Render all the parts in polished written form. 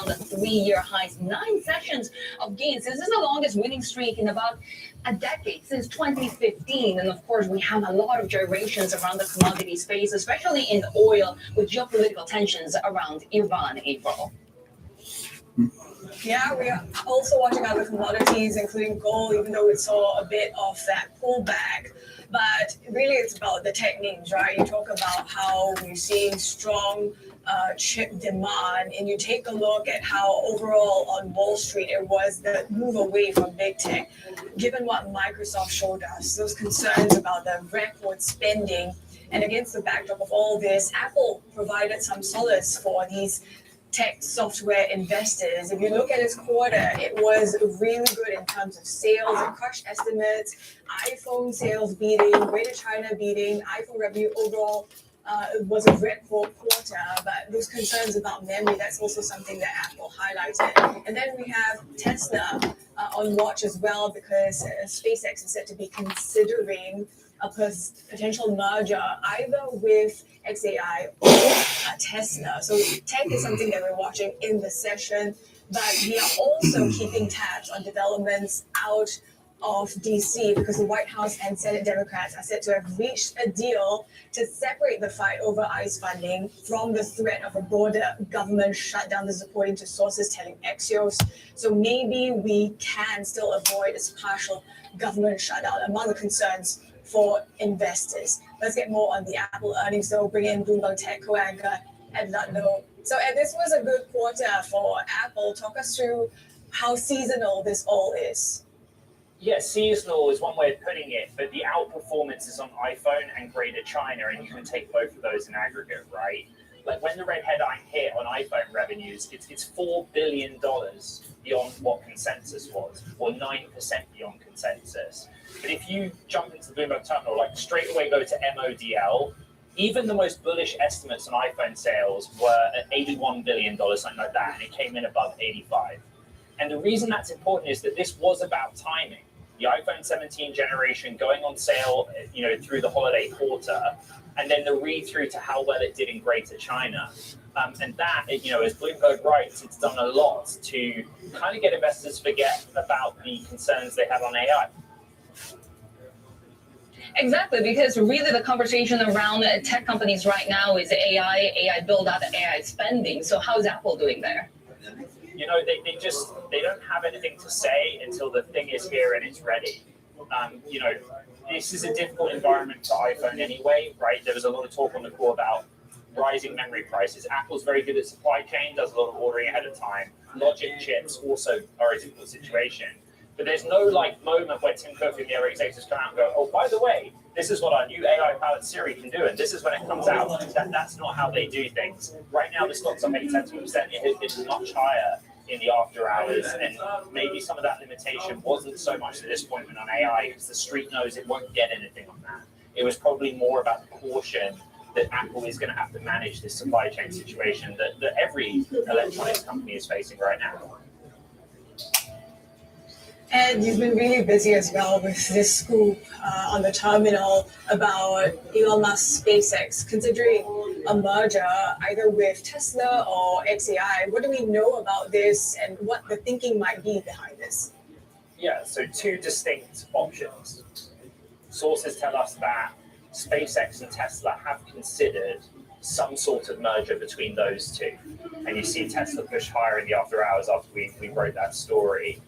around 3-year highs, 9 sessions of gains. This is the longest winning streak in about a decade, since 2015. And of course, we have a lot of gyrations around the commodity space, especially in oil, with geopolitical tensions around Iran, April. Yeah, we are also watching other commodities, including gold, even though we saw a bit of that pullback. But really, it's about the tech names, right? You talk about how we're seeing strong chip demand, and you take a look at how overall on Wall Street it was the move away from big tech. Given what Microsoft showed us, those concerns about the record spending, and against the backdrop of all this, Apple provided some solace for these tech software investors. If you look at its quarter, it was really good in terms of sales. It crushed estimates. iPhone sales beating, Greater China beating, iPhone revenue overall was a record quarter. But those concerns about memory, that's also something that Apple highlighted. And then we have Tesla on watch as well, because SpaceX is said to be considering a potential merger either with XAI or Tesla. So tech is something that we're watching in the session, but we are also keeping tabs on developments out of DC, because the White House and Senate Democrats are said to have reached a deal to separate the fight over ICE funding from the threat of a broader government shutdown. This is according to sources telling Axios. So maybe we can still avoid this partial government shutdown among the concerns for investors. Let's get more on the Apple earnings, though. Bring in Bloomberg Tech co-anchor Ed Ludlow. So Ed, this was a good quarter for Apple. Talk us through how seasonal this all is. Yeah, seasonal is one way of putting it, but the outperformance is on iPhone and Greater China, and you can take both of those in aggregate, right? Like when the red headline hit on iPhone revenues, it's $4 billion beyond what consensus was, or 9% beyond consensus. But if you jump into the Bloomberg terminal, like straight away go to MODL, even the most bullish estimates on iPhone sales were at $81 billion, something like that, and it came in above 85. And the reason that's important is that this was about timing. The iPhone 17 generation going on sale, through the holiday quarter, and then the read-through to how well it did in Greater China. And that, as Bloomberg writes, it's done a lot to kind of get investors to forget about the concerns they have on AI. Exactly, because really the conversation around tech companies right now is AI build out, AI spending. So how's Apple doing there? They don't have anything to say until the thing is here and it's ready. This is a difficult environment for iPhone anyway, right? There was a lot of talk on the call about rising memory prices. Apple's very good at supply chain, does a lot of ordering ahead of time. Logic chips also are a difficult situation. But there's no moment where Tim Cook and the other executives come out and go, oh, by the way, this is what our new AI-powered Siri can do, and this is when it comes out. That's not how they do things. Right now, the stock's up 10%. It has been much higher in the after hours, and maybe some of that limitation wasn't so much the disappointment on AI, because the street knows it won't get anything on that. It was probably more about the caution that Apple is going to have to manage this supply chain situation that every electronics company is facing right now. And you've been really busy as well with this scoop on the terminal about Elon Musk's SpaceX considering a merger either with Tesla or XAI. What do we know about this, and what the thinking might be behind this? Yeah, so two distinct options. Sources tell us that SpaceX and Tesla have considered some sort of merger between those two. And you see Tesla push higher in the after hours after we wrote that story.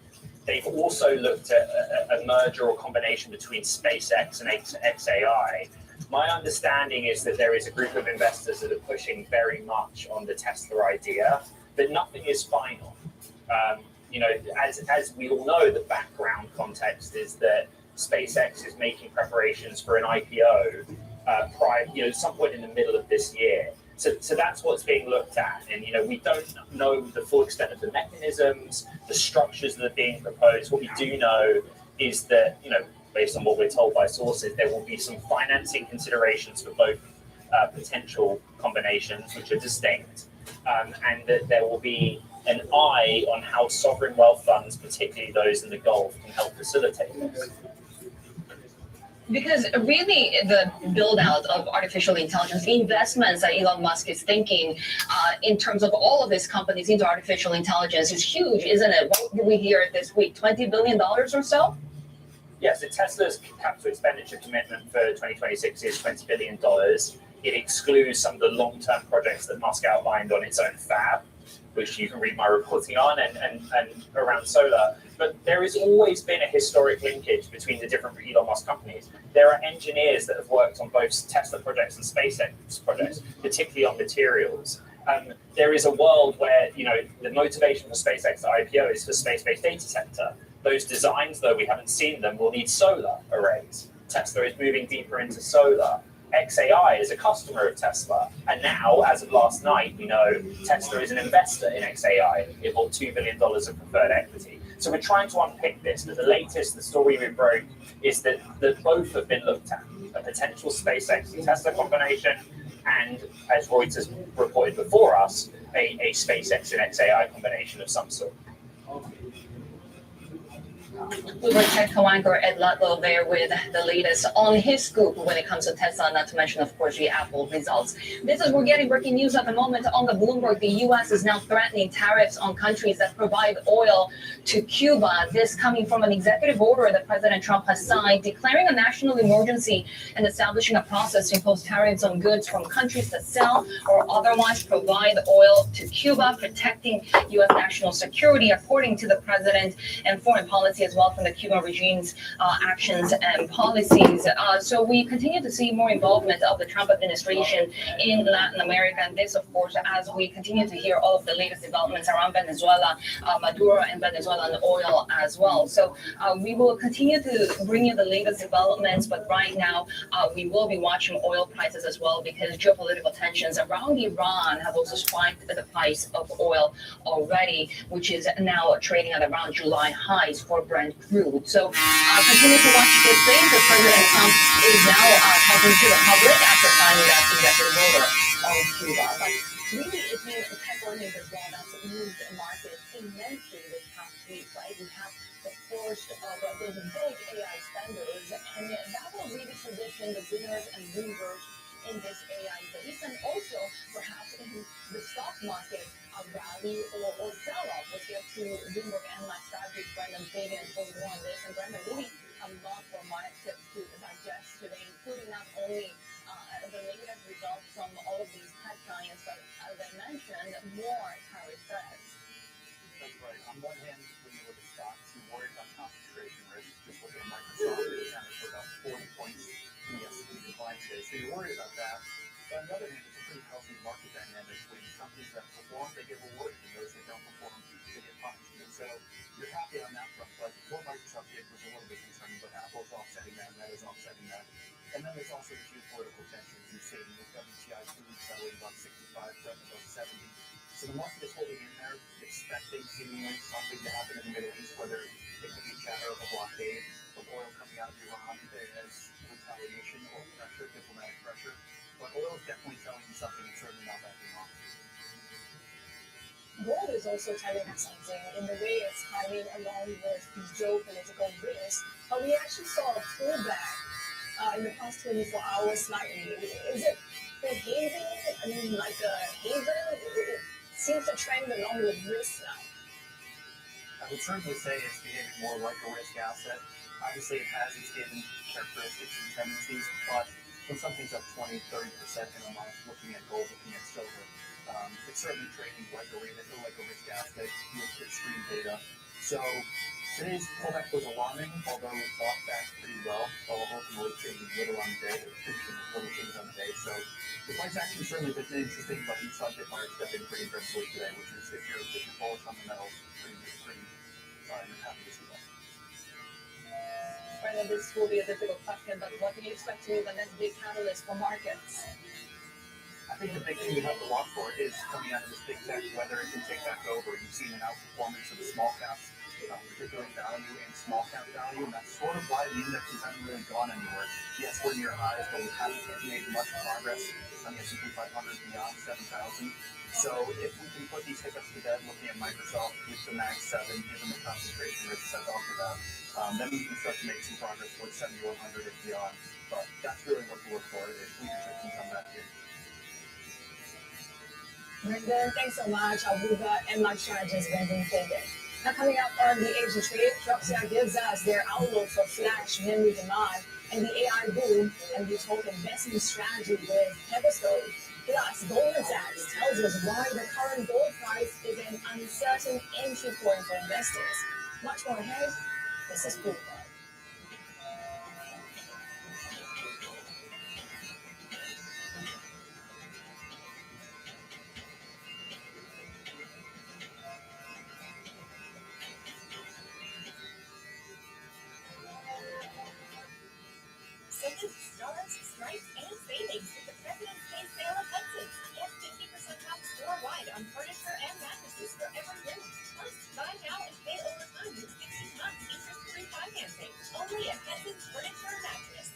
They've also looked at a merger or combination between SpaceX and XAI. My understanding is that there is a group of investors that are pushing very much on the Tesla idea, but nothing is final. As we all know, the background context is that SpaceX is making preparations for an IPO some point in the middle of this year. So that's what's being looked at. And, we don't know the full extent of the mechanisms, the structures that are being proposed. What we do know is that, based on what we're told by sources, there will be some financing considerations for both potential combinations, which are distinct, and that there will be an eye on how sovereign wealth funds, particularly those in the Gulf, can help facilitate this. Because really, the build out of artificial intelligence, the investments that Elon Musk is thinking in terms of all of his companies into artificial intelligence is huge, isn't it? What did we hear this week? $20 billion or so? Yes, so Tesla's capital expenditure commitment for 2026 is $20 billion. It excludes some of the long-term projects that Musk outlined on its own fab, which you can read my reporting on, and around solar. But there has always been a historic linkage between the different Elon Musk companies. There are engineers that have worked on both Tesla projects and SpaceX projects, particularly on materials. There is a world where, the motivation for SpaceX to IPO is for space-based data center. Those designs, though we haven't seen them, will need solar arrays. Tesla is moving deeper into solar. XAI is a customer of Tesla. And now, as of last night, we know Tesla is an investor in XAI. It bought $2 billion of preferred equity. So we're trying to unpick this, but the story we broke is that both have been looked at. A potential SpaceX and Tesla combination, and as Reuters reported before us, a SpaceX and XAI combination of some sort. Bloomberg Tech co-anchor Ed Ludlow there with the latest on his scoop when it comes to Tesla, not to mention, of course, the Apple results. We're getting breaking news at the moment on the Bloomberg. The U.S. is now threatening tariffs on countries that provide oil to Cuba. This coming from an executive order that President Trump has signed, declaring a national emergency and establishing a process to impose tariffs on goods from countries that sell or otherwise provide oil to Cuba, protecting U.S. national security, according to the president, and foreign policy as well from the Cuban regime's actions and policies. So we continue to see more involvement of the Trump administration in Latin America. And this, of course, as we continue to hear all of the latest developments around Venezuela, Maduro and Venezuelan oil as well. So we will continue to bring you the latest developments. But right now, we will be watching oil prices as well, because geopolitical tensions around Iran have also spiked the price of oil already, which is now trading at around July highs for Brent crude. So continue to watch this space as President Trump is now talking to the public after signing that executive order on Cuba. But really, it's been tech earnings as well that's moved the market immensely this past week, right? We have the first of those big AI spenders, and that will really position the winners and losers in this AI base, and also perhaps in the stock market, a rally or sell-off. Let's get to Bloomberg Analyst Strategies, Brendan Fagan, for more on this. And Brendan, really a lot for markets to digest today, including not only the latest results from all of these tech giants, but as I mentioned, more tariff threats. That's right. On one hand, when you look at stocks, you worry about concentration risk. Just look at Microsoft, it accounted for about 40 points in the S&P decline today. So you're worried about that. But on the other hand, it's a pretty healthy market dynamic. When companies that perform, they get rewarded, and those that don't perform, they get punished. And so you're happy on that front. But what Microsoft did was a little bit concerning, but Apple's offsetting that, Meta's offsetting that. And then there's also the geopolitical tensions. You're seeing with WTI crude settling about 65, Brent about 70. So the market is holding in there, expecting seemingly something to happen in the Middle East, whether it could be chatter of a blockade of oil coming out of Iran as retaliation or pressure, diplomatic pressure. But oil is definitely telling you something, and certainly not backing off. Gold is also telling us something in the way it's timing along with these geopolitical risks. But we actually saw a pullback in the past 24 hours slightly. Is it behaving like a haven? It seems to trend along with risk now. I would certainly say it's behaving more like a risk asset. Obviously, it has its given characteristics and tendencies, but when something's up 20, 30% in a month, looking at gold, looking at silver, it's certainly trading like a risk asset with extreme data. So today's pullback was alarming, although it bought back pretty well, while ultimately trading little on the day, finishing little things on the day. So the price action certainly been interesting, but you saw dip buyers step in pretty aggressively today, which is if you're bullish on the metals, I'm happy to see that. Brandon, this will be a difficult question, but what do you expect to be the next big catalyst for markets? I think the big thing we have to watch for is coming out of this big tech, whether it can take back over. You've seen an outperformance of the small caps particular value and small cap value, and that's sort of why the indexes haven't really gone anywhere. Yes, we're near highs, but we haven't made much progress on the S&P 500 beyond 7,000. So if we can put these hiccups to bed, looking at Microsoft with the Mag 7, given the concentration risks I talked about, then we can start to make some progress towards 7,100 and beyond. But that's really what to look for if leadership can come back in. Brendan, thanks so much. Aruba and my strategist, Brendan Fagan. Now, coming up on the Asia Trade, Proxia gives us their outlook for flash memory demand and the AI boom, and we talk investment strategy with Everstone. Plus, Goldman Sachs tells us why the current gold price is an uncertain entry point for investors. Much more ahead. This is Bloomberg. Savings, stars, stripes, and savings with the President's Day sale at Hudson's. Get 50% off store-wide on furniture and mattresses for every room. Plus, buy now and pay over time with 60 months interest-free financing. Only at Hudson's Furniture and Mattress.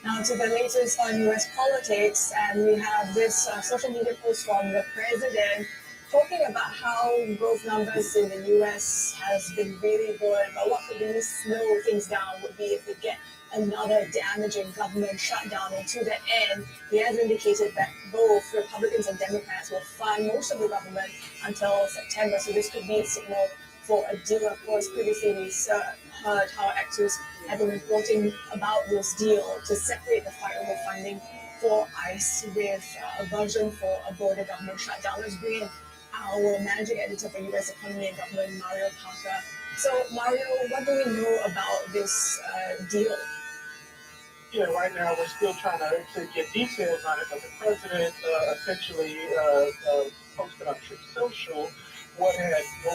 Now to the latest on U.S. politics, and we have this social media post from the president talking about how growth numbers in the U.S. has been really good, but what could really slow things down would be if we get another damaging government shutdown. And to the end, he has indicated that both Republicans and Democrats will fund most of the government until September. So this could be a signal for a deal. Of course, previously we heard how actors have been reporting about this deal to separate the fight over funding for ICE with a version for a broader government shutdown. Let's bring in our managing editor for U.S. Economy and Government, Mario Parker. So, Mario, what do we know about this deal? Yeah, right now we're still trying to get details on it, but the president essentially posted on Truth Social what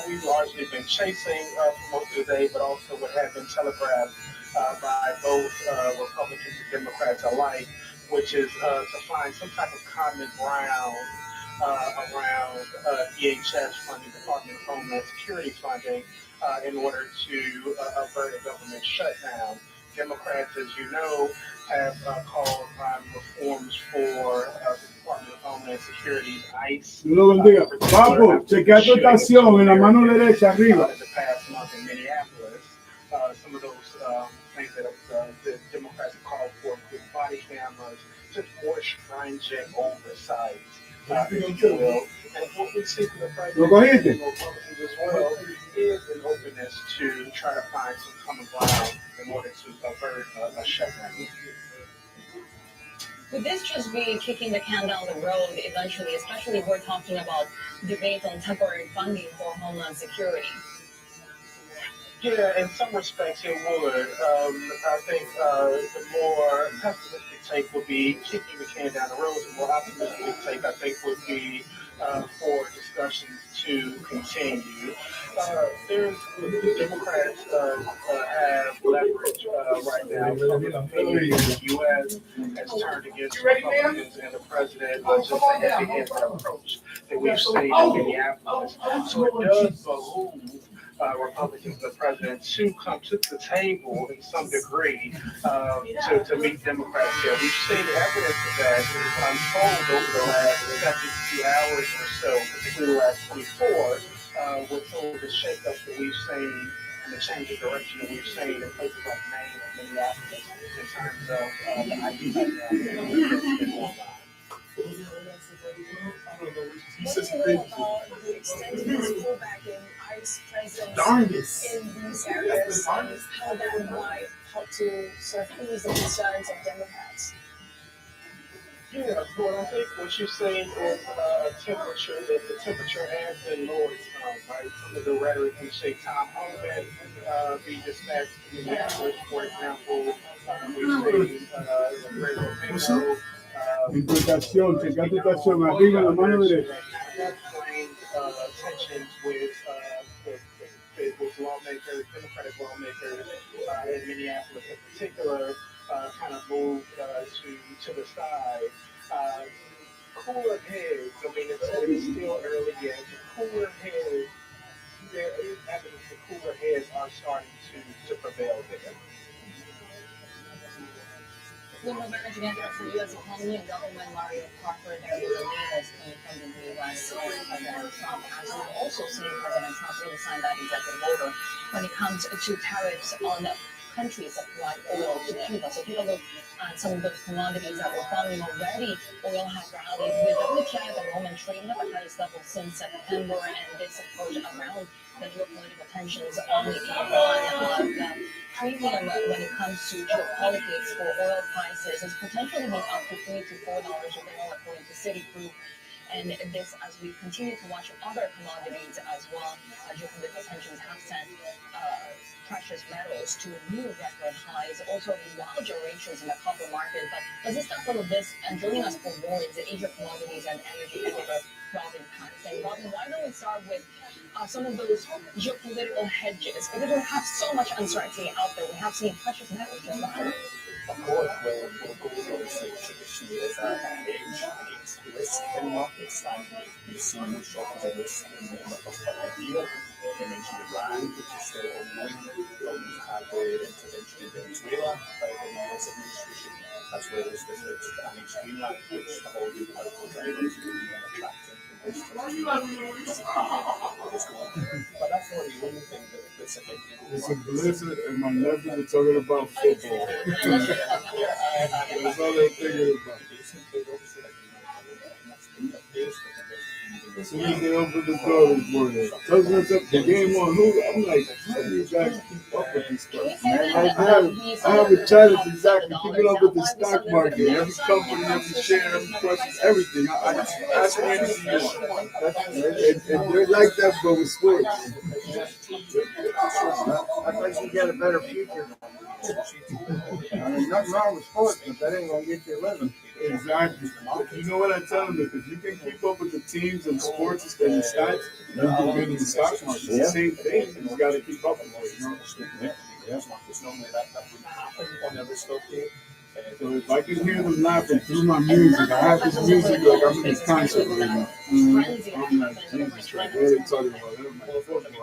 we've largely been chasing for most of the day, but also what had been telegraphed by both Republicans and Democrats alike, which is to find some type of common ground around DHS funding, Department of Homeland Security funding, in order to avert a government shutdown. Democrats, as you know, have called on reforms for the Department of Homeland Security, ICE. Dios lo bendiga. Papo, chequea tu estación en la mano derecha arriba. The past month in Minneapolis, some of those things that the Democrats have called for include body cameras, just more stringent oversight, if you will. And what we see from the president and Republicans as well is an openness to try to find some common ground in order to avert a shutdown. Would this just be kicking the can down the road eventually, especially if we're talking about debate on temporary funding for Homeland Security? Yeah, in some respects it would. I think the more pessimistic take would be kicking the can down the road. The more optimistic take, I think, would be for discussions to continue. The Democrats have leverage right now. Public opinion in the U.S. has turned against Republicans and the president on just a heavy-handed approach that we've seen in Minneapolis. So it does behoove Republicans and the president to come to the table in some degree to meet Democrats here. We've seen evidence of that unfold over the last 72 hours or so, particularly the last 24, with some of the shakeups that we've seen and the change of direction that we've seen in places like Maine and Minneapolis in terms of the IT background. What do you know about the extent of this pullback in ICE presence in these areas and how that might help to sort of ease the concerns of Democrats? Yeah, well, I think what you're saying is a temperature, that the temperature has been lowered some, right? Some of the rhetoric we say Tom Homan be dispatched to Minneapolis, for example. We've seen Ray Romano En tu estación, checa tu estación, arriba en la mano derecha. Have strained tensions with with lawmakers, Democratic lawmakers in Minneapolis in particular, kind of moved to the side. Uh, Cooler heads. I mean, it's still early yet. But cooler heads. There is evidence that cooler heads are starting to prevail there. Bloomberg Managing Editor for U.S. Economy and Government, Mario Crawford, there was the latest coming from the U.S. President Trump, as we've also seen President Trump really sign that executive order when it comes to tariffs on countries that provide oil to Cuba. So take a look at some of those commodities that we're following already. Oil has rallied with WTI at the moment trading at the highest level since September, and this approach around the geopolitical tensions on Iran have premium when it comes to geopolitics for oil prices has potentially been up to $3 to $4 a barrel according to Citigroup. And this, as we continue to watch other commodities as well, geopolitical tensions have sent precious metals to new record highs. Also, wild gyrations in the copper market. But let's discuss all of this. And joining us for more is the Asia Commodities and Energy Editor, Robin Katz. And Robin, why don't we start with some of those geopolitical hedges? Because we have so much uncertainty out there. We have seen precious metals just rise. Of course, we'll go through traditionally as a hedge against risk in markets, and we've seen shock of risk in the last year. You mentioned Iran, which is still ongoing. We've had the intervention in Venezuela by the US administration. That's where there's this expanding streamline, which have all been helpful drivers and attracting investors. But that's not the only thing that's affecting. It's a blizzard and my nephews are talking about football. That's all they're thinking about. As soon as they open the door this morning, tells us up the game on who. I'm like, how do you guys keep up with this stuff? Man, I have a challenge exactly keeping up with the stock market, every company, every share, every question, everything. I ask me anything you want. And they're like that, but with sports. I think you get a better future. I mean, nothing wrong with sports, but that ain't gonna get you a living. Exactly. You know what I tell them? Because you can keep up with the teams and sports and the stats, you can win in the stock market. It's the same thing. You got to keep up with it. You know? It's normally that wouldn't happen on every stock day. So if I can hear them laughing through my music, I have this music like I'm in this concert right now. I'm like, Jesus Christ, what are they talking about? I'm like, football. I'm like,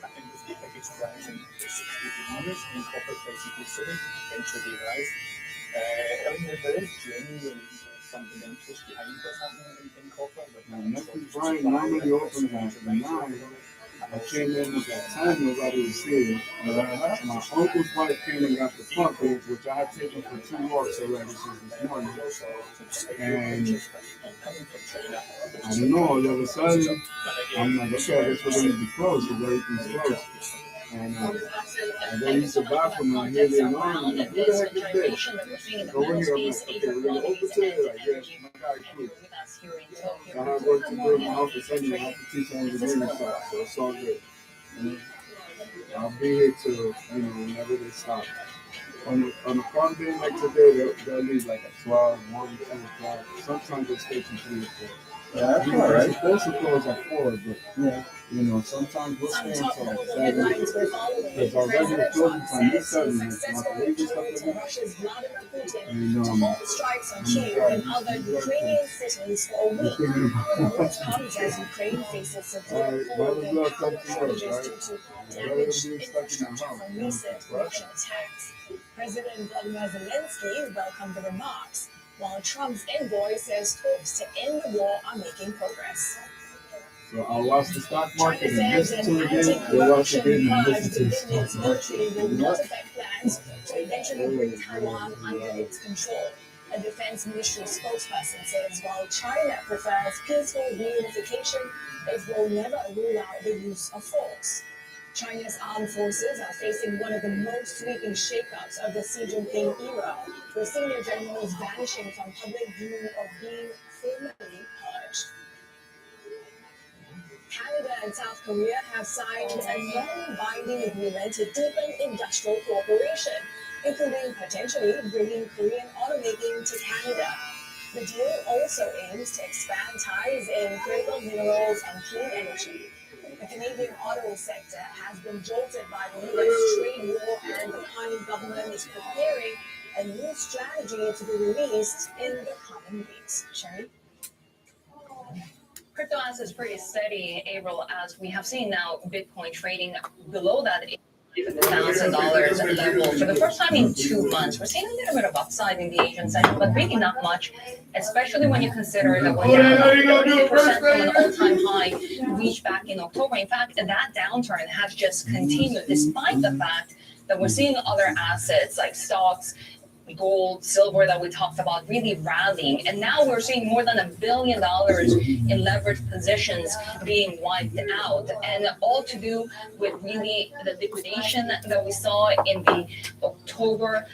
I think it's the biggest rise in 60 years in copper prices sitting into the rise. I mean, there is genuine fundamentals behind what's happening in copper. Matthew Bryan normally opens at 9. I came in at that time, nobody was here. My uncle's wife came and got the pump, which I had taken for 2 walks already since this morning. And I don't know, all of a sudden, I'm like, okay, I guess we're going to be closed because everything's closed. And I go use the bathroom and I hear the alarm. I'm like, who the heck is this? Go in here, I'm like, okay, we're going to open today. Like, yes, my guy, cool. So I have work to do in my office anyway. I have to teach engineering stuff, so it's all good. I'll be here till, whenever they stop. On a calm day like today, they'll leave like at 12, 1, 2 o'clock. Sometimes they'll stay till 3 or 4. Yeah, that's all right. It's supposed to close at 4, but sometimes we'll stay until like 7. Because our regular closing time is 7. Like my baby stuff like that. And strikes on Kyiv and other Ukrainian cities for a week. Which comes as Ukraine faces severe food and power shortages due to damaged infrastructure from recent Russian attacks. President Vladimir Zelensky welcomed the remarks, while Trump's envoy says talks to end the war are making progress. So I'll watch the stock market and listen to it again. We'll watch it again and listen to the stock market. Will not affect plans to eventually bring Taiwan under its control. A defense ministry spokesperson says while China prefers peaceful reunification, it will never rule out the use of force. China's armed forces are facing one of the most sweeping shakeups of the Xi Jinping era, with senior generals vanishing from public view of being formally purged. Canada and South Korea have signed a non-binding agreement to deepen industrial cooperation. including potentially bringing Korean automaking to Canada. The deal also aims to expand ties in critical minerals and clean energy. The Canadian auto sector has been jolted by the US trade war, and the Carney government is preparing a new strategy to be released in the coming weeks. Sherry? Crypto assets pretty steady, April, as we have seen now Bitcoin trading below that $1,000 level for the first time in 2 months. We're seeing a little bit of upside in the Asian session, but really not much, especially when you consider that we're down about 30% from an all-time high reached back in October. In fact, that downturn has just continued, despite the fact that we're seeing other assets like stocks, gold, silver that we talked about really rallying. And now we're seeing more than $1 billion in leveraged positions being wiped out. And all to do with really the liquidation that we saw in the October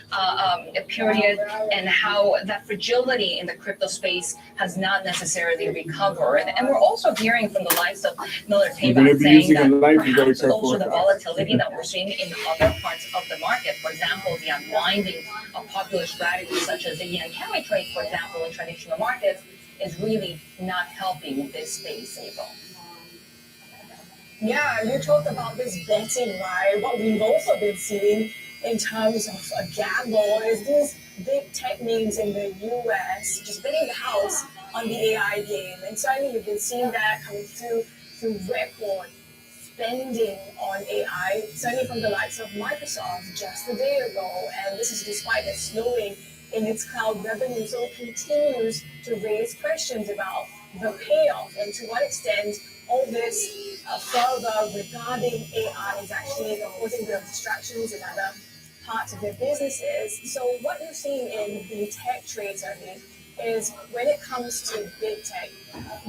period, and how that fragility in the crypto space has not necessarily recovered. And we're also hearing from the likes of Miller Payback saying that perhaps also the volatility that we're seeing in other parts of the market, for example, the unwinding of popular strategies such as the yen carry trade, for example, in traditional markets, is really not helping this space, April. Yeah, you talk about this betting, right? What we've also been seeing in terms of a gamble is these big tech names in the US just betting the house on the AI game. And certainly you've been seeing that coming through record spending on AI, certainly from the likes of Microsoft just a day ago. And this is despite it slowing in its cloud revenue. So it continues to raise questions about the payoff and to what extent all this further regarding AI is actually causing the distractions in other parts of their businesses. So what you're seeing in the tech trades, is when it comes to big tech,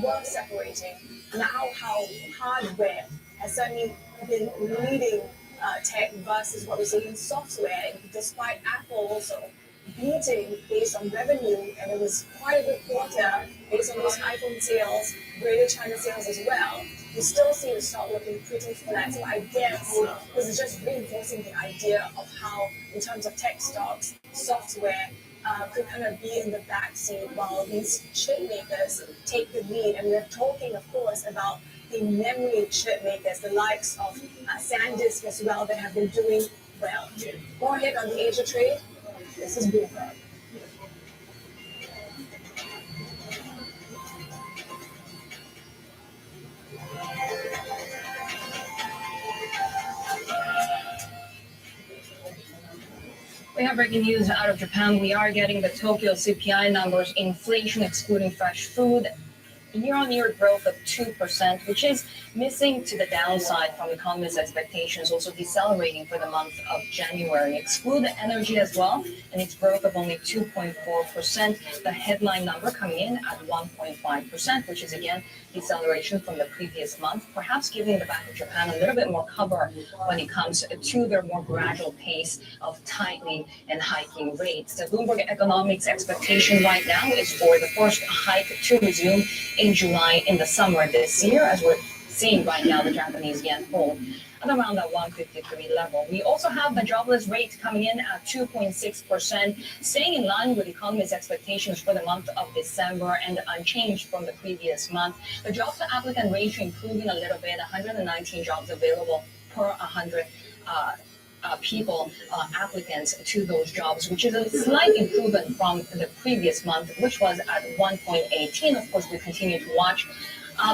we're separating now how hardware has certainly been leading tech versus what we're seeing in software, despite Apple also beating based on revenue, and it was quite a good quarter based on those iPhone sales, greater China sales as well. You still see the stock looking pretty flat. So I guess this is just reinforcing the idea of how, in terms of tech stocks, software could kind of be in the backseat while these chip makers take the lead. And we're talking, of course, about the memory chip makers, the likes of SanDisk as well, that have been doing well. Go ahead on the Asia trade. This is Bloomberg. We have breaking news out of Japan. We are getting the Tokyo CPI numbers, inflation excluding fresh food, year-on-year growth of 2%, which is missing to the downside from economists' expectations, also decelerating for the month of January. Exclude energy as well, and its growth of only 2.4%. The headline number coming in at 1.5%, which is again deceleration from the previous month, perhaps giving the Bank of Japan a little bit more cover when it comes to their more gradual pace of tightening and hiking rates. The Bloomberg economics expectation right now is for the first hike to resume in July in the summer this year, as we're seeing right now the Japanese yen hold at around that 153 level. We also have the jobless rate coming in at 2.6%, staying in line with economists' expectations for the month of December and unchanged from the previous month. The jobs to applicant ratio improving a little bit, 119 jobs available per 100 people, applicants to those jobs, which is a slight improvement from the previous month, which was at 1.18. Of course, we continue to watch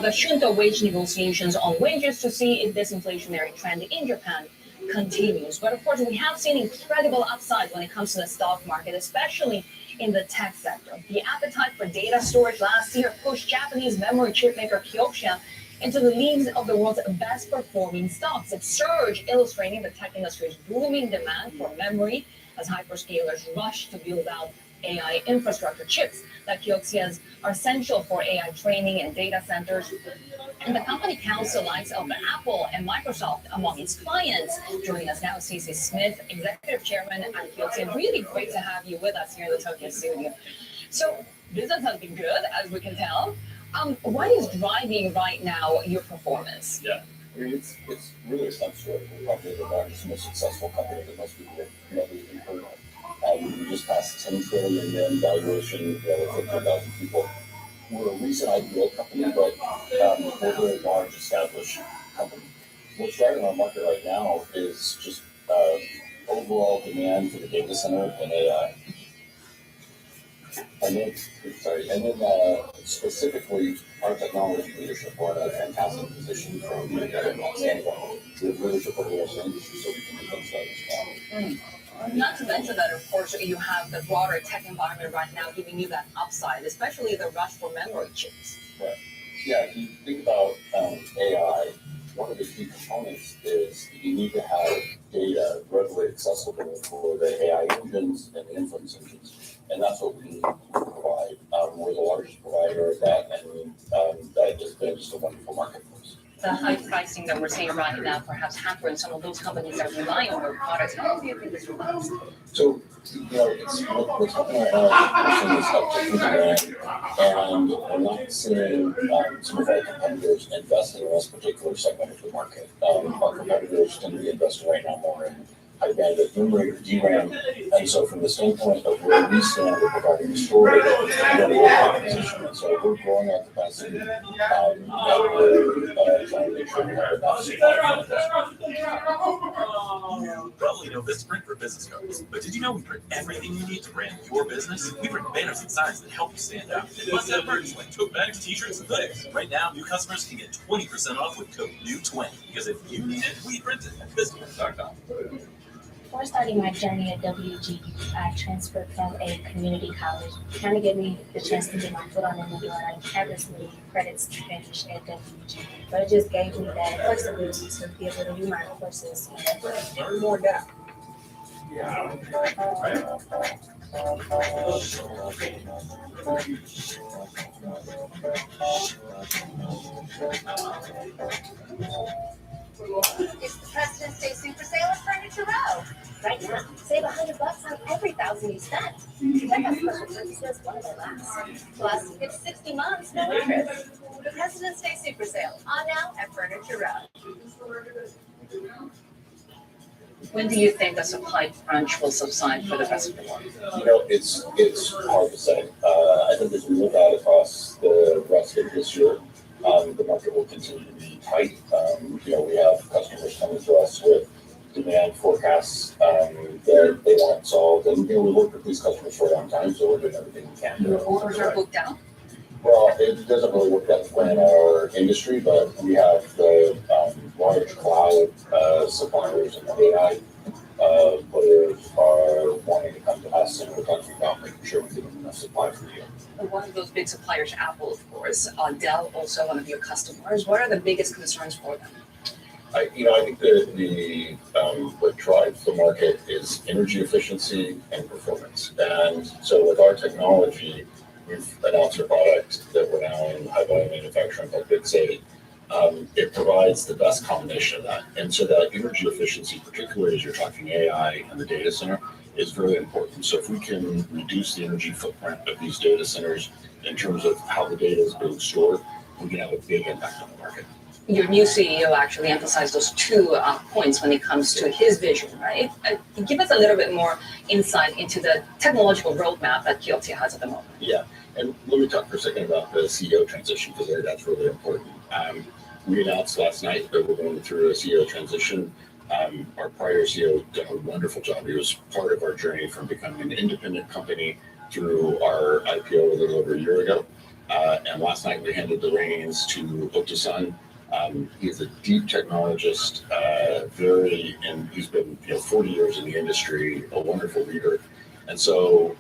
the Shunto wage negotiations on wages to see if this inflationary trend in Japan continues. But of course, we have seen incredible upside when it comes to the stock market, especially in the tech sector. The appetite for data storage last year pushed Japanese memory chip maker Kioxia into the leagues of the world's best performing stocks. It surged, illustrating the tech industry's booming demand for memory as hyperscalers rush to build out AI infrastructure. Chips that Kioxia's are essential for AI training and data centers. And the company counts the likes of Apple and Microsoft among its clients. Joining us now, Cece Smith, Executive Chairman at Kioxia. Really great to have you with us here in the Tokyo studio. So business has been good, as we can tell. What is driving right now your performance? Yeah. I mean, it's really a fun story. We're probably the largest, most successful company that most people have never even heard of. We just passed 10 trillion yen valuation, with 15,000 people. We're a recent IPO company, but we're a very large, established company. What's driving our market right now is just overall demand for the data center and AI. And then, specifically our technology leadership. We're in a fantastic position from the government standpoint. We have leadership over the industry, so we can do things like this. Not to mention that, of course, you have the broader tech environment right now giving you that upside, especially the rush for memory chips. Right. Yeah, if you think about AI, one of the key components is that you need to have data readily accessible for the AI engines and the inference engines. And that's what we provide. We're the largest provider of that, and that has been just a wonderful market for us. The high pricing that we're seeing right now perhaps hampering some of those companies that rely on their products. How do you think this relates? So, it's what's happening right now is we're seeing this uptick in demand, and we're not seeing some of our competitors investing in this particular segment of the market. Our competitors tend to be investing right now more in high bandwidth memory or DRAM, and so from the standpoint of where we stand with providing storage, we're in a good position. And so we're growing our capacity, and we're trying to make sure we have enough supply. You probably know Vistaprint for business cards, but did you know we print everything you need to brand your business? We print banners and signs that help you stand out. And must-have merch like tote bags, t-shirts, and hoodies. Right now, new customers can get 20% off with code NEW20, because if you need it, we print it at Vistaprint.com. Before starting my journey at WG, I transferred from a community college. It kind of gave me the chance to get my foot on the door. I had this many credits to finish at WG, but it just gave me that flexibility to be able to do my courses. Learn more now. It's the President's Day Super Sale at Furniture Row. Right now, save $100 on every $1,000 you spend. Check out special purchases while they last. Plus, it's 60 months, no interest. The President's Day Super Sale, on now at Furniture Row. When do you think the supply crunch will subside for the rest of the world? It's hard to say. I think as we look out across the rest of this year, the market will continue to be tight. We have customers coming to us with demand forecasts that they want solved, and we work with these customers for a long time, so we're doing everything we can. Your orders are booked out? Well, it doesn't really work that way in our industry, but we have the large cloud suppliers and AI players are wanting to come to us, and we're talking about making sure we give them enough supply for you. One of those big suppliers, Apple, of course, Dell, also one of your customers. What are the biggest concerns for them? I think that what drives the market is energy efficiency and performance. And so with our technology, we've announced a product that we're now in high volume manufacturing called Big 8. It provides the best combination of that. And so that energy efficiency, particularly as you're talking AI and the data center, is very important. So if we can reduce the energy footprint of these data centers in terms of how the data is being stored, we can have a big impact on the market. Your new CEO actually emphasized those two points when it comes to his vision, right? Give us a little bit more insight into the technological roadmap that Kioxia has at the moment. Yeah, and let me talk for a second about the CEO transition, because that's really important. We announced last night that we're going through a CEO transition. Our prior CEO did a wonderful job. He was part of our journey from becoming an independent company through our IPO a little over a year ago. And last night we handed the reins to Otto-san. He's a deep technologist, he's been 40 years in the industry, a wonderful leader. And so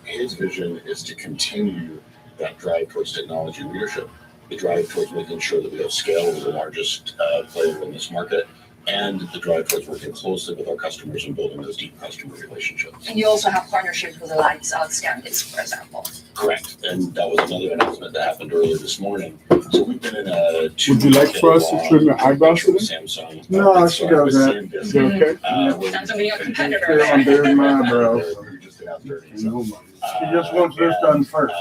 his vision is to continue that drive towards technology leadership, the drive towards making sure that we have scale as the largest player in this market, and the drive towards working closely with our customers and building those deep customer relationships. And you also have partnerships with the likes of Scandis, for example. Correct. And that was another announcement that happened earlier this morning. So we've been in a Would you like for us to trim your eyebrows today? Samsung. No, she does that. Is that okay? Sounds like your competitor Yeah, I'm there. bearing my eyebrows. We were just after. And nobody. She just wants this done first.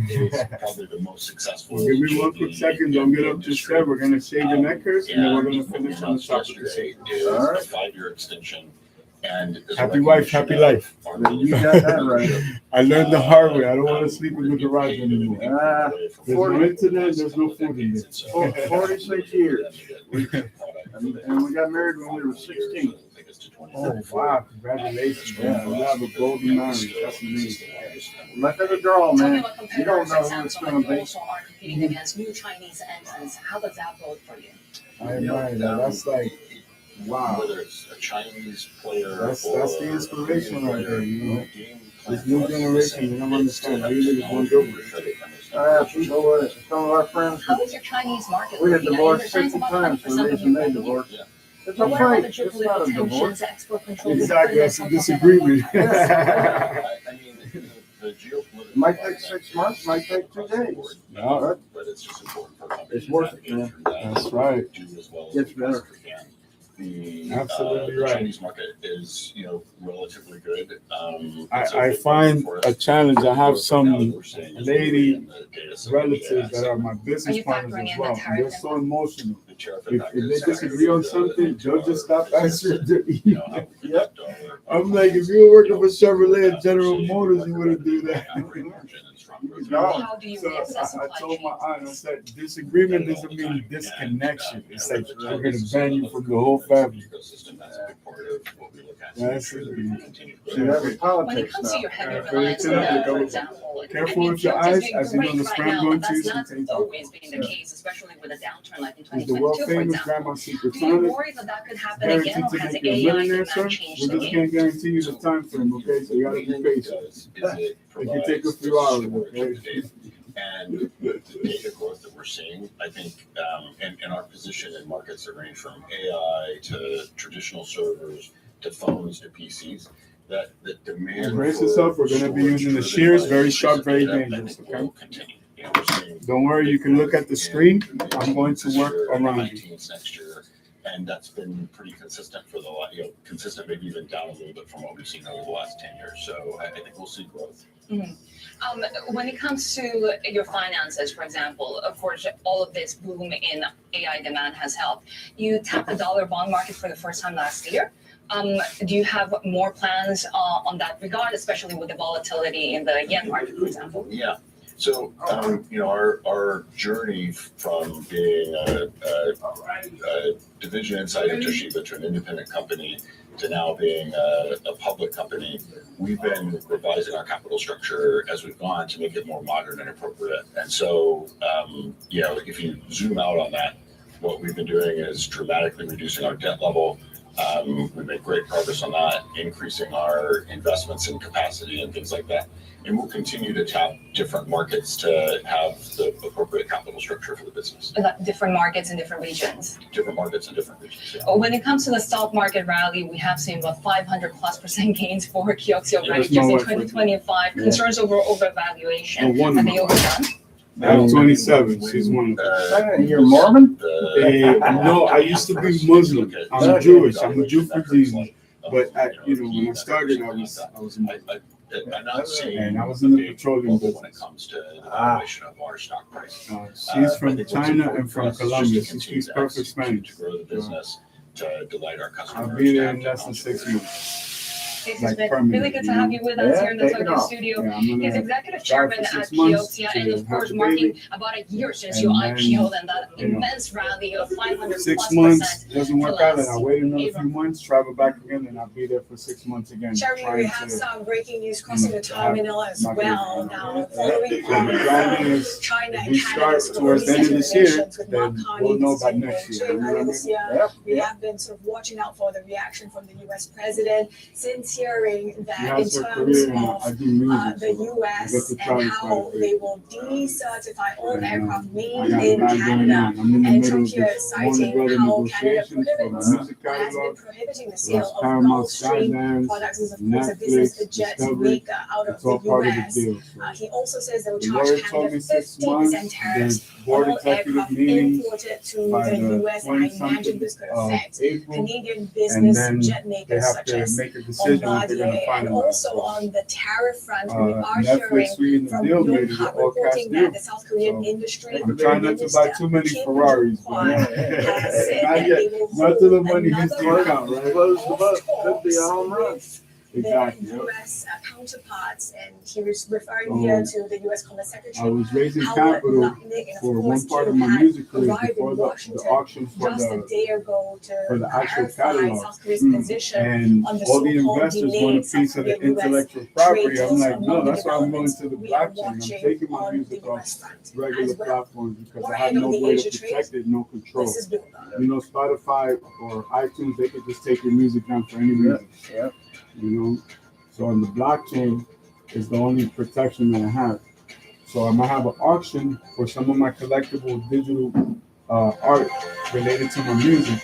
It's probably the most successful. Give me one quick second. Don't get up just there. We're gonna shave your neck hairs, and then we're gonna finish on the top of the Yesterday seat. is All a right. 5-year extension. And as a Happy wife, recognition happy of life. our You got that right. I learned the hard way. I don't want to sleep in the garage anymore. There's no 40 internet. There's no food in there. 46 years. And we got married when we were 16. Oh wow! Congratulations, man! You have a golden marriage. That's amazing. Luck of the draw, Tell me man. about You don't competitors know at who it's Samsung, gonna and you be. also are competing against new Chinese entrants. How does that go for you? I admire that. That's like, wow. Whether it's a Chinese player That's or the inspiration right there. You know, game this plan new for us generation, is they don't the understand. same. These niggas won't do it. You know what? Some of our friends, How is your Chinese market? we had looking? I divorced understand 50 it's about times for 20% the of reason your they revenue. divorced. Yeah. It's a What about the fight. It's not a geopolitical divorce. tensions, export controls? Exactly. That's a disagreement. I mean, the geopolitical. Might take 6 months, might take 2 days. Yeah. But it's just important for companies. It's worth to it, man. navigate through that, That's right. do as well as Gets we better. possibly can. The Absolutely the right. Chinese market is, relatively good. I find a challenge. I have some lady relatives that are my Are business you partners factoring as in well. the And they're tariff so emotional. If If they disagree on something, they'll just stop answering their email. Yep. I'm like, if you were working for Chevrolet and General Motors, you wouldn't do that. How do you So reassess I supply told my chains? aunt, I said, disagreement doesn't mean disconnection. It's like, we're gonna ban you from the whole family. That's it. See, that was When it politics comes to now. your heavy Yeah, reliance on very oil, for good. example, Careful I mean, with your Kyoto's eyes, doing as you know, great the right spam now, going but to that's use not contains always been the Yeah. case, especially with a downturn like in Is the world 2022, for famous example. Grandma Secret Do you Tonic worry that that could happen again, guaranteed or to has make you a AI millionaire, demand sir? changed We the just game? can't guarantee you the time frame, okay? So you gotta be patient. It can take a few hours, okay? And the data growth that we're seeing, I think, and our position in markets that range from AI to traditional servers to phones to PCs, that the demand. Brace for yourself, we're gonna be storage using the driven shears, by very increase sharp, of very data, I dangerous, think okay? will continue. We're seeing Don't worry, you can look at the screen. I'm going to work around you. teens next year, and that's been pretty consistent for the consistent, maybe even down a little bit from what we've seen over the last 10 years. So I think we'll see growth. When it comes to your finances, for example, of course, all of this boom in AI demand has helped. You tapped the dollar bond market for the first time last year. Do you have more plans on that regard, especially with the volatility in the yen market, for example? Yeah. So, our journey from being a division inside of Toshiba to an independent company to now being a public company, we've been revising our capital structure as we've gone to make it more modern and appropriate. And so, if you zoom out on that, what we've been doing is dramatically reducing our debt level. We've made great progress on that, increasing our investments in capacity and things like that. And we'll continue to tap different markets to have the appropriate capital structure for the business. Different markets in different regions. Different markets in different regions. Yeah. When it comes to the stock market rally, we have seen about 500+% gains for Kioxia Yeah, Ventures that's my in wife. 2025. Yeah. Concerns over overvaluation. Oh, one Are of they them. overdone? I'm 27. She's one of them. You're Mormon? No, I used to be Muslim. I'm Jewish. I'm a Jew for Jesus. But when I started, I was Muslim. I'm not seeing And I was in the a big petroleum bubble when it business. comes to the valuation of our stock price. She's from I think what's China important and for from us is just Colombia. to She continue speaks to perfect execute, Spanish. to grow the business, to delight our customers. I'll be to there have in less than 6 technology. months. It's Like been permanent, really good to you know? have you with us here in the take it Tokyo off. studio. Yeah, I'm He's gonna executive try chairman for at 6 months Kioxia, to and of have course the marking baby. about a year since And you then, IPO'd and that you know, immense rally of 500+% 6 months doesn't work for out, and last I'll wait another April. few months, travel back again, and I'll be there for 6 months again. Jeremy, we trying have to- some breaking news crossing the terminal as my well. baby. Now, following And on the plan from is, China if and we Canada start towards the end of this year, then we'll know by next year. You know what I this mean? year. Yep. We have been sort of watching out for the reaction from the U.S. president since hearing She that in has her terms career, and I of do music, the so I U.S. get to and travel how quite a bit. they will decertify all And, aircraft I made got a in lot going Canada. on. I'm in the And middle of Tokyo this is Warner citing Brothers how Canada negotiations for my prohibits music has been catalog. prohibiting the That's sale of Paramount, Gulfstream Skydance, products. Is of course a business Netflix, jet Discovery. maker out of It's all the part of the U.S. deal. So. He also says they will The charge lawyer told Canada me 6 months. 50% tariffs The board on all executive aircraft meetings imported to by the the U.S. And I imagine 20-something this could of affect April, Canadian and business then jet they makers have such to as make a decision looking like they're going to Bombardier. And finalize. also on the tariff front, we are hearing Netflix sweetened the from deal made it an Yonhap all cash reporting that deal. the South Korean So, industry I'm trying not to buy too many Ferraris, but has said not that yet. they will Not till the hold money hits another the account, round right? Close the of book. Could be a talks home run. with Exactly. the Yep. U.S. Counterparts, and he was referring here to the U.S. Commerce I Secretary was raising Howard capital Lutnick, and for of one course, part of Kim my had music career arrived before in the Washington auction for just a the day ago for the to actual clarify catalog. South Korea's Mm. position And on the all the so-called investors want a delayed piece South of the Korea-US intellectual property. trade I'm talks. like, no, Among the that's why I'm going developments to the we are blockchain. I'm watching taking my on the music off U.S. front regular as well. platforms because We're I have ahead no of the way Asia to trade. protect it, no control. This is Bloomberg. You know, Spotify or iTunes, they could just take your music down for any reason. Yep. You know, so on the blockchain is the only protection that I have. So I'm gonna have an auction for some of my collectible digital art related to my music,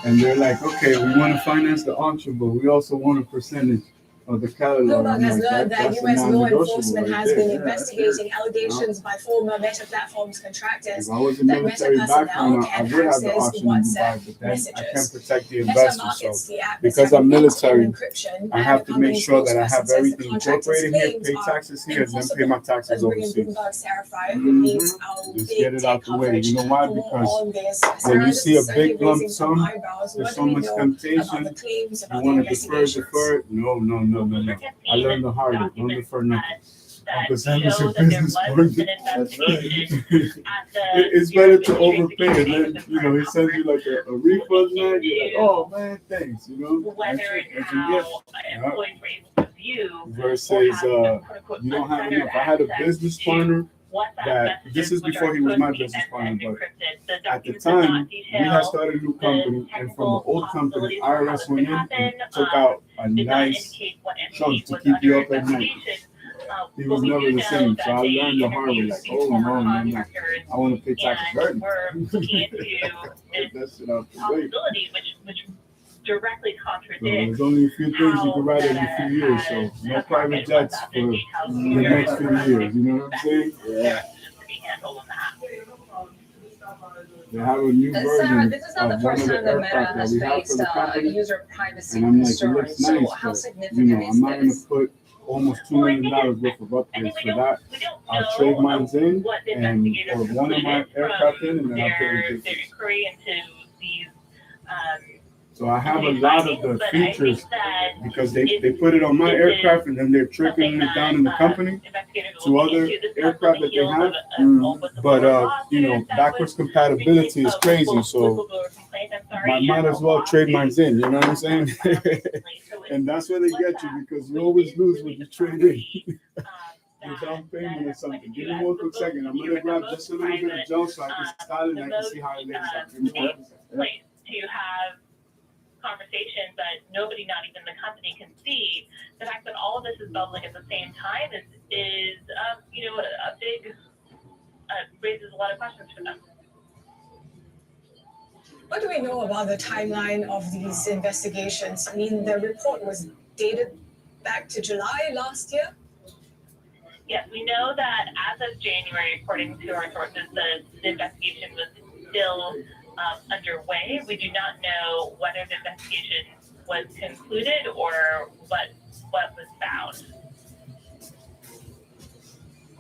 and they're like, okay, we want to finance the auction, but we also want a percentage of the catalog. Bloomberg I'm has like, learned that that's a U.S. law non-negotiable enforcement right has there. been Yeah, investigating allegations by former Meta Platforms contractors If I was a that Meta military personnel background, I can would have the access auction in Dubai, WhatsApp but then I can't messages. protect the Meta investors. markets So the app because as I'm having military, built-in encryption, I and have the to make company's sure that I spokesperson have says the everything contractor's incorporated here, claims pay are taxes here, and then pay impossible. my taxes Let's bring in overseas. Bloomberg Sarah Fryer, who leads our Just big get it tech out the way. coverage You know why? for more Because on this. when Sarah, you this see a is certainly big lump raising some sum, eyebrows. there's What so do we much know temptation. about the claims You about the want to investigations? defer. No. I learned the hard way. Don't defer nothing. Uncle Sam is your business partner. That's right. It's better to overpay and then, you know, he sends you like a refund man. You're like, oh man, thanks, you know. Whether and That's a how gift. employees were able to view Versus, or have quote-unquote you don't have unfettered enough. I had a access business to partner WhatsApp that messages, this is which before are he was my supposed to be business partner, end-to-end but encrypted. The at the documents did not time, we had detail started a new the company, and from the technical old company, possibilities for how IRS this went could in happen. and took out a Did not nice indicate what chunk entity to was keep under you up at night. investigation. He But was we never do the know same, that so I they learned the hard way, interviewed like, these oh former no. contractors I want to pay taxes right and now. we're looking into Get this that shit out the way. possibility, which directly So contradicts there's only a few things you can write in a few years, so no private jets for the next few years, you know what I'm saying? Yeah. They have a new Sarah, version this is not the of one first of the time that Meta aircraft that has we have for faced the company, user privacy and I'm like, it concerns. looks So nice, how but significant you know, I'm is not gonna this? put almost $2 million worth of upgrades for that. I'll trade mine in what the and investigators or one of my concluded aircraft in, and from then I'll pay the their difference. inquiry into these So I have a these lot of findings, the but I think features that because they put it on my this aircraft and then they're trickling something it down in the that, company investigators are to looking other into. This comes aircraft on that the they heels have. of a whistleblower But lawsuit you know, that backwards was compatibility is crazy. So whistleblower complaint, I'm sorry, I might and as well trade mine lawsuit, in. You know what I'm saying? so it's And that's where they what get you that because you always lose when you trade in. um, Your that- down payment or that something. what Give you me do one as quick the second. I'm most- gonna grab the just a little bit of private, gel so I can style it and the I can see how it lays out. Give me one second. place to have conversations that nobody, not even the company, can see. The fact that all of this is bubbling at the same time is you know, a big raises a lot of questions for them. What do we know about the timeline of these investigations? I mean, the report was dated back to July last year. Yes, we know that as of January, according to our sources, the investigation was still underway. We do not know whether the investigation was concluded or what was found.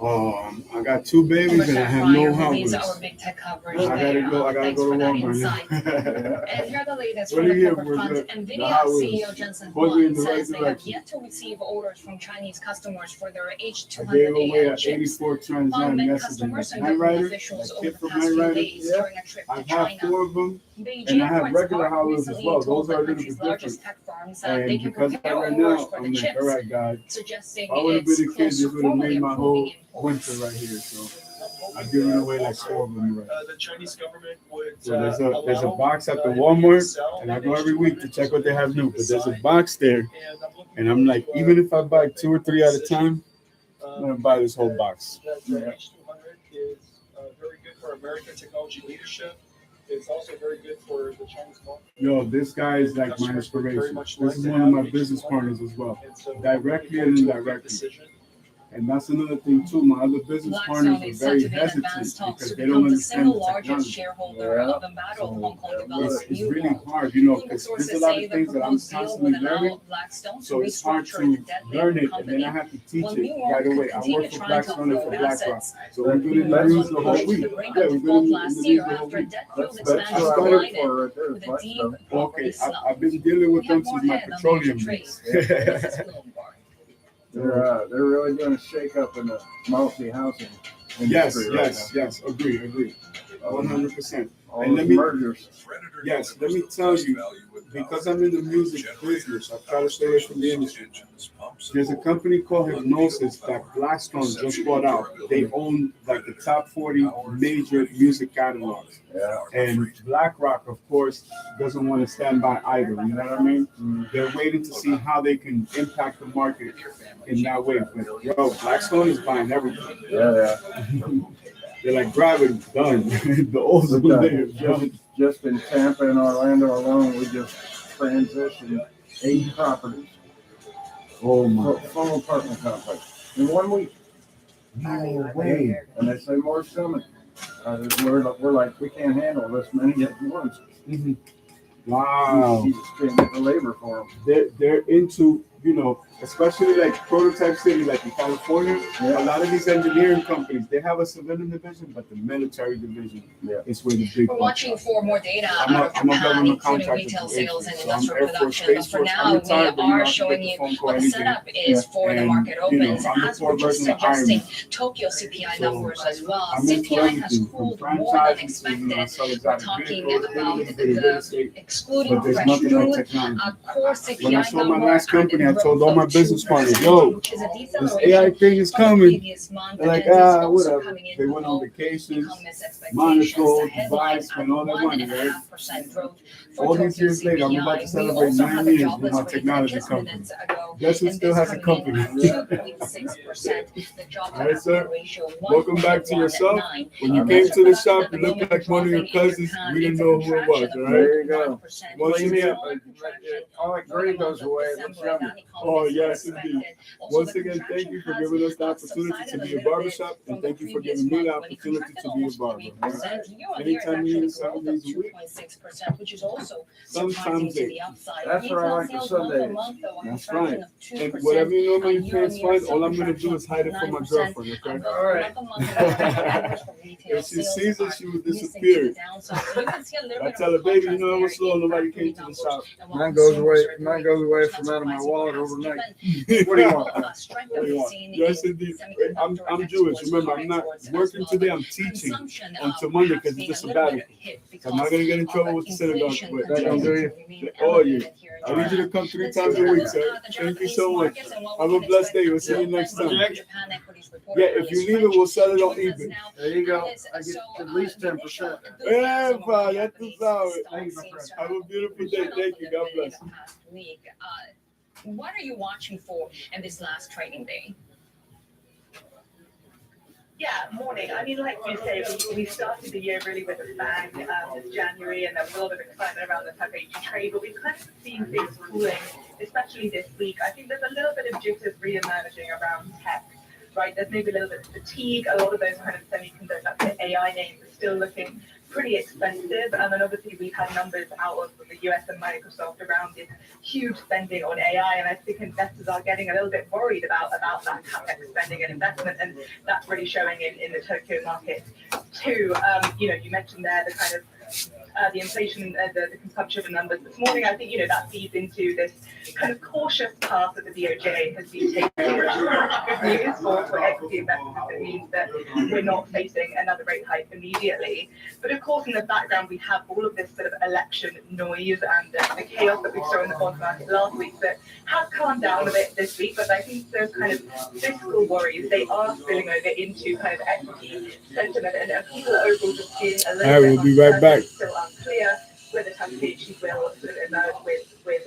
I got two babies and I have no These are house. our big tech coverage. I gotta go to Thanks for that Walmart insight. now. And here are the latest What from do the you corporate hear? front. Was the NVIDIA Hot Wheels CEO Jensen pointing in Huang the right says they have direction? yet to receive orders from Chinese customers for their I gave H200 away AI an chips. 84 Trans While Am many messaging. customers and Night government Rider, officials that over kit the from past Night few Rider. days during a trip I to have China. 4 of them. Beijing, And I have for its regular part, Hot Wheels as recently well. told Those are a the little country's bit largest different. tech firms that they And can because of that prepare right orders now, for the I'm like, chips, all right, God, suggesting if I would have it's been a kid, close this to would have formally made my whole approving imports. winter right here. So I've given away like 4 of them already. The Chinese government would So there's a allow, box at the NVIDIA to Walmart, sell and I an go every week to H200 check what they have new. But there's a design. box there, And I'm looking and I'm like, forward to, even if I buy 2 or 3 at a decision. time, I'm gonna buy this whole box. That the H200 is very good for American technology leadership. It's also very good for the Chinese market. Yo, this guy is like my Customers would very inspiration. much This like is to one of have my H200. business partners as well. And so Directly I'm and looking forward to a quick indirectly. decision. And that's another thing too. My other business Blackstone partners is are set very to be in hesitant advanced talks because to they don't become the understand single the largest technology. shareholder Yeah. of Envato, Hong Kong It's, developer it's really Newmont. hard, you know, Bloomberg because there's sources a lot say of the things that I'm proposed deal constantly would allow learning, Blackstone to so it's hard restructure the to debt learn laden it, and then I company, have to teach while it Newmont right could away. I continue work for trying to Blackstone and for offload BlackRock, assets. so we've been in the Newmont news was the whole pushed to week. the brink Yeah, of we've been default in the last news year the whole after a week. debt-fueled That's expansion what I started look collided for right there. with a deep Blackstone. Okay, property slump. I've been dealing with We them have more since my ahead on petroleum major days. trades. This is Bloomberg. They're really doing a shake-up in the multi-housing Yes, industry right yes, yes, agree, now. 100%. All And those let me- mergers. Yes, let me tell you, because I'm in the music business, I try to stay away from the industry. There's a company called Hypnosis that Blackstone just bought out. They own like the top 40 major music catalogs. Yeah. And BlackRock, of course, doesn't want to stand by either. You know what I mean? They're waiting to see how they can impact the market in that way. But yo, Blackstone is buying everything. Yeah. They're like, grab it, done. The old We've school done- days, done. Just in Tampa and Orlando alone, we just transitioned 8 properties. Oh my. Full apartment complex in 1 week. No way. And they say more coming. We're like, we can't handle this many at once. Mhm. Wow. You just can't get the labor for them. They're into, you know, especially like prototype city, like in California, Yeah. a lot of these engineering companies, they have a civilian division, but the military division is where the big We're bucks watching are. for more data I'm out a of Japan, government including contractor retail for sales and Asia, so I'm industrial Air Force, production. Space But for Force. now, I'm we retired, but you know, I are can showing make you the phone call what the any day. setup is for the And, market you know, opens. I'm the As we're poor just version of Iron Man. suggesting, Tokyo CPI So, numbers as well. I'm into CPI has everything, from cooled more than franchises to, you know, I expected. sell We're exotic talking vehicles, about buildings, real estate, excluding but there's fresh nothing like food. technology. Core CPI When I sold my number last company, I added told all my growth of business partners, 2%, yo, which is a this deceleration AI thing is from the coming. previous month. They're like, Agendas also whatever. coming in They went on below vacations, economists' expectations. Monaco, The headline Dubai, spent all that money, right? 1.5% growth for All these Tokyo years later, I'm about to CPI. We celebrate also 9 have a years jobless with my rate technology just company. minutes ago, Guess who and still this has a coming in company? at 2.6%. The job All right, to sir. output ratio Welcome back to yourself. 1.19. When you came to the shop, you looked like one of your cousins. We didn't know who it was, all right? There you go. Once Clean me again, up. All that green goes away. It looks yummy. oh, yes, indeed. Once again, thank you for giving us the opportunity to be a barbershop, and thank you for giving me the opportunity to be a barber. All right? Anytime you need 7 days a week, which is also sometimes to eight. the upside. That's what I like the Sundays. That's right. And whatever you normally can't find, all I'm gonna do is hide it from my girlfriend, okay? All right. If she sees it, she will disappear. I tell her, baby, you know I was slow, nobody came to the shop. Mine goes away from out of my wallet overnight. What do you want? What do you want? Yes, indeed. I'm Jewish. Remember, I'm not working today. I'm teaching until Monday because it's just sabbatical. So I'm not gonna get in trouble with the synagogue. But That don't do you? oh yeah, I need you to come 3 times a week, sir. Thank you so much. Have a blessed day. We'll see you next time. Yeah, if you leave it, we'll sell it on eBay. There you go. I get at least 10%. Yeah, ya tú sabes. Have a beautiful day. Thank you. God bless. What are you watching for in this last trading day? Yeah, morning. I mean, like you say, we started the year really with a bang this January, and there was a lot of excitement around the Type 80 trade, but we've kind of seen things cooling, especially this week. I think there's a little bit of jitters re-emerging around tech, right? There's maybe a little bit of fatigue. A lot of those kind of semiconductor AI names are still looking pretty expensive. And then obviously we've had numbers out of the US and Microsoft around this huge spending on AI. And I think investors are getting a little bit worried about that CapEx spending and investment. And that's really showing in the Tokyo market too. You mentioned there the kind of the inflation, the consumption numbers this morning. I think, that feeds into this kind of cautious path that the DOJ has been taking, which is good news for equity investors. It means that we're not facing another rate hike immediately. But of course, in the background, we have all of this sort of election noise and the chaos that we saw in the bond market last week that has calmed down a bit this week. But I think those kind of fiscal worries, they are spilling over into kind of equity sentiment, and people are overall just feeling a little bit All right, we'll be right back. still unclear whether tax issues will sort of emerge